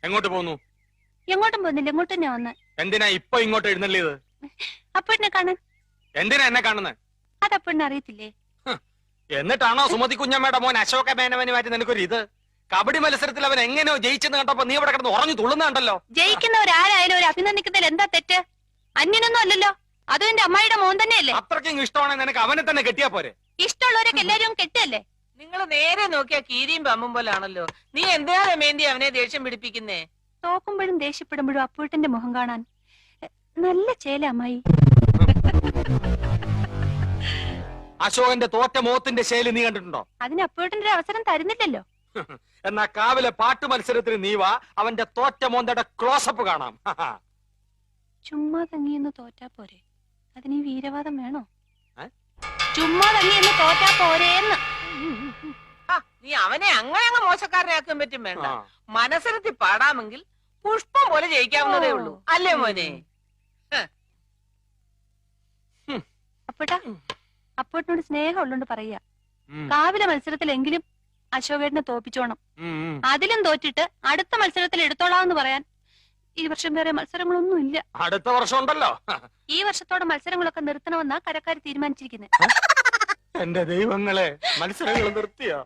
എങ്ങോട്ട് പോന്നു? എങ്ങോട്ടും പോകുന്നില്ല, ഇങ്ങോട്ട് തന്നെ വന്ന്. എന്തിനാ ഇപ്പൊ ഇങ്ങോട്ട് എഴുന്നള്ളിയത്? അപ്പഴിനെ കാണാൻ. എന്തിനാ എന്നെ കാണുന്നത്? അത് അപ്പഴിനെ അറിയത്തില്ലേ? എന്നിട്ടാണോ സുമതി കുഞ്ഞമ്മയുടെ മോൻ അശോക മേനവന് മാറ്റി നിനക്കൊരു ഇത്? കബഡി മത്സരത്തിൽ അവൻ എങ്ങനെയോ ജയിച്ചെന്ന് കണ്ടപ്പോ നീ ഇവിടെ കിടന്ന് ഉറഞ്ഞു തുള്ളുന്നുണ്ടല്ലോ. ജയിക്കുന്നവരാരായാലും ഒരു അഭിനന്ദിക്കുന്നതിൽ എന്താ തെറ്റ്? അന്യനൊന്നും അല്ലല്ലോ, അതും എന്റെ അമ്മായിയുടെ മോൻ തന്നെയല്ലേ. അത്രയ്ക്കും ഇഷ്ടമാണെങ്കിൽ നിനക്ക് അവനെ തന്നെ കെട്ടിയാ പോരെ? ഇഷ്ടമുള്ളവരൊക്കെ എല്ലാരും കെട്ടല്ലേ? നിങ്ങൾ നേരെ നോക്കിയാ കീരിയും പമ്പും പോലാണല്ലോ. നീ എന്തിനാ രമേന്തി അവനെ ദേഷ്യം പിടിപ്പിക്കുന്നേ? തോക്കുമ്പോഴും ദേഷ്യപ്പെടുമ്പോഴും അപ്പൂട്ടന്റെ മുഖം കാണാൻ നല്ല ചേല അമ്മായി. അശോകന്റെ തോറ്റ മോത്തിന്റെ ശൈലി നീ കണ്ടിട്ടുണ്ടോ? അതിന് അപ്പൂട്ടന്റെ ഒരു അവസരം തരുന്നില്ലല്ലോ. എന്നാ കാവിലെ പാട്ട് മത്സരത്തിന് നീ വാ, അവന്റെ തോറ്റ മോന്തയുടെ ക്ലോസപ്പ് കാണാം. ചുമ്മാ തങ്ങിയെന്ന് തോറ്റാ പോരെ, അതിന് ഈ വീരവാദം വേണോ? ചുമ്മാ തങ്ങിയെന്ന് തോറ്റാ പോരേന്ന്. നീ അവനെ അങ്ങനെ അങ്ങ് മോശക്കാരനാക്കാൻ പറ്റും വേണ്ട. മനസ്സിലെത്തി പാടാമെങ്കിൽ പുഷ്പം പോലെ ജയിക്കാവുന്നതേ ഉള്ളൂ, അല്ലേ മോനെ? അപ്പൂട്ടാ, അപ്പൂട്ടിനോട് സ്നേഹം ഉള്ളോണ്ട് പറയാ, കാവിലെ മത്സരത്തിലെങ്കിലും അശോകേട്ടനെ തോപ്പിച്ചോണം. അതിലും തോറ്റിട്ട് അടുത്ത മത്സരത്തിൽ എടുത്തോളാന്ന് പറയാൻ ഈ വർഷം വേറെ മത്സരങ്ങളൊന്നും ഇല്ല. അടുത്ത വർഷം ഉണ്ടല്ലോ. ഈ വർഷത്തോടെ മത്സരങ്ങളൊക്കെ നിർത്തണമെന്നാ കരക്കാര് തീരുമാനിച്ചിരിക്കുന്നത്. എന്റെ ദൈവങ്ങളെ, മത്സരങ്ങൾ നിർത്തിയോ?